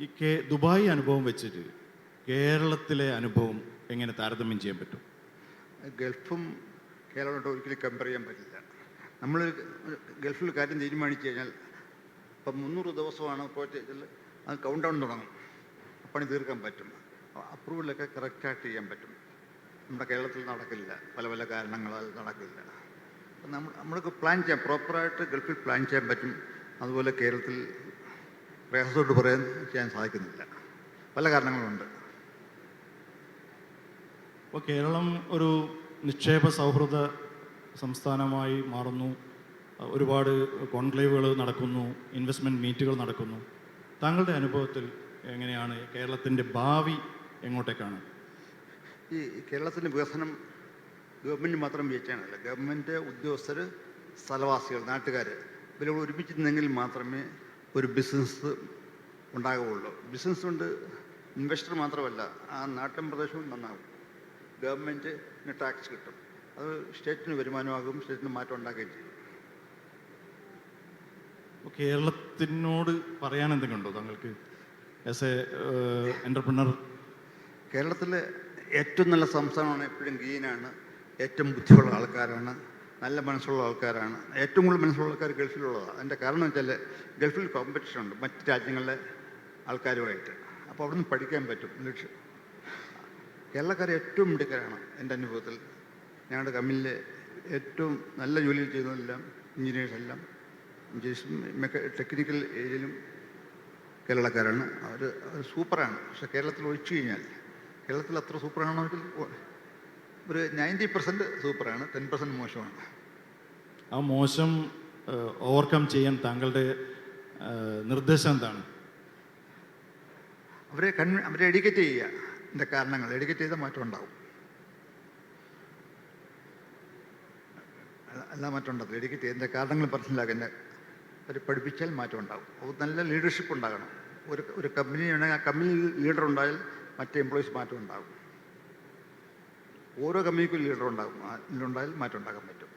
ഈ ദുബായ് അനുഭവം വെച്ചിട്ട് കേരളത്തിലെ അനുഭവം എങ്ങനെ താരതമ്യം ചെയ്യാൻ പറ്റും? ഗൾഫും കേരളമായിട്ട് ഒരിക്കലും കമ്പയർ ചെയ്യാൻ പറ്റില്ല. നമ്മൾ ഗൾഫിൽ കാര്യം തീരുമാനിച്ചു കഴിഞ്ഞാൽ ഇപ്പം 300 ദിവസമാണ് പ്രോജക്റ്റിൽ, അത് കൗണ്ട് ഡൗൺ തുടങ്ങും, പണി തീർക്കാൻ പറ്റും, അപ്രൂവലൊക്കെ കറക്റ്റായിട്ട് ചെയ്യാൻ പറ്റും. നമ്മുടെ കേരളത്തിൽ നടക്കില്ല, പല പല കാരണങ്ങളാൽ നടക്കില്ല. അപ്പം നമ്മൾക്ക് പ്ലാൻ ചെയ്യാം, പ്രോപ്പറായിട്ട് ഗൾഫിൽ പ്ലാൻ ചെയ്യാൻ പറ്റും. അതുപോലെ കേരളത്തിൽ പ്രയാസത്തോട്ട് ചെയ്യാൻ സാധിക്കുന്നില്ല, പല കാരണങ്ങളുണ്ട്. അപ്പോൾ കേരളം ഒരു നിക്ഷേപ സൗഹൃദ സംസ്ഥാനമായി മാറുന്നു, ഒരുപാട് കോൺക്ലേവുകൾ നടക്കുന്നു, ഇൻവെസ്റ്റ്മെൻറ്റ് മീറ്റുകൾ നടക്കുന്നു. താങ്കളുടെ അനുഭവത്തിൽ എങ്ങനെയാണ് കേരളത്തിൻ്റെ ഭാവി എങ്ങോട്ടേക്കാണ്? ഈ കേരളത്തിൻ്റെ വികസനം ഗവൺമെൻറ് മാത്രം വിജയിച്ചാണല്ല, ഗവൺമെൻറ് ഉദ്യോഗസ്ഥർ, സ്ഥലവാസികൾ, നാട്ടുകാർ ഇവരോട് ഒരുമിച്ചിരുന്നെങ്കിൽ മാത്രമേ ഒരു ബിസിനസ് ഉണ്ടാകുകയുള്ളൂ. ബിസിനസ് കൊണ്ട് ഇൻവെസ്റ്റർ മാത്രമല്ല, ആ നാട്ടിൻ പ്രദേശവും നന്നാകും, ഗവൺമെൻറ്റിന് ടാക്സ് കിട്ടും, അത് സ്റ്റേറ്റിന് വരുമാനമാകും, സ്റ്റേറ്റിന് മാറ്റം ഉണ്ടാക്കുകയും ചെയ്യും. കേരളത്തിനോട് പറയാൻ എന്തെങ്കിലും ഉണ്ടോ താങ്കൾക്ക് ആസ് എ എൻ്റർപ്രണർ? കേരളത്തിലെ ഏറ്റവും നല്ല സംസ്ഥാനമാണ്, എപ്പോഴും ഗ്രീനാണ്, ഏറ്റവും ബുദ്ധിയുള്ള ആൾക്കാരാണ്, നല്ല മനസ്സുള്ള ആൾക്കാരാണ്. ഏറ്റവും കൂടുതൽ മനസ്സുള്ള ആൾക്കാർ ഗൾഫിലുള്ളതാണ്. അതിൻ്റെ കാരണം വെച്ചാൽ ഗൾഫിൽ കോമ്പറ്റീഷൻ ഉണ്ട് മറ്റ് രാജ്യങ്ങളിലെ ആൾക്കാരുമായിട്ട്, അപ്പോൾ അവിടെ നിന്ന് പഠിക്കാൻ പറ്റും. കേരളക്കാർ ഏറ്റവും മിടുക്കരാണ് എൻ്റെ അനുഭവത്തിൽ. ഞങ്ങളുടെ കമ്പനിയിലെ ഏറ്റവും നല്ല ജോലിയിൽ ചെയ്യുന്നതെല്ലാം എല്ലാം ടെക്നിക്കൽ ഏരിയയിലും കേരളക്കാരാണ്. അവർ സൂപ്പറാണ്. പക്ഷേ കേരളത്തിൽ ഒഴിച്ചു കഴിഞ്ഞാൽ, കേരളത്തിൽ അത്ര സൂപ്പറാണെങ്കിൽ ഒരു 90% സൂപ്പറാണ്, 10% മോശമാണ്. ആ മോശം ഓവർകം ചെയ്യാൻ താങ്കളുടെ നിർദ്ദേശം എന്താണ്? അവരെ എഡ്യൂക്കേറ്റ് ചെയ്യുക, എൻ്റെ കാരണങ്ങൾ എഡ്യൂക്കേറ്റ് ചെയ്താൽ മാറ്റം ഉണ്ടാവും. എല്ലാ മാറ്റം ഉണ്ടാകും. എഡ്യൂക്കേറ്റ് ചെയ്തതിൻ്റെ കാരണങ്ങൾ മനസ്സിലാക്കുക, അവർ പഠിപ്പിച്ചാൽ മാറ്റം ഉണ്ടാകും. അപ്പോൾ നല്ല ലീഡർഷിപ്പ് ഉണ്ടാകണം. ഒരു കമ്പനി ഉണ്ടെങ്കിൽ ആ കമ്പനിയിൽ ലീഡർ ഉണ്ടായാൽ മറ്റേ എംപ്ലോയീസ് മാറ്റം ഉണ്ടാകും. ഓരോ കമ്പനിക്കും ലീഡർ ഉണ്ടാകും, ലീഡർ ഉണ്ടായാൽ മാറ്റം ഉണ്ടാക്കാൻ പറ്റും.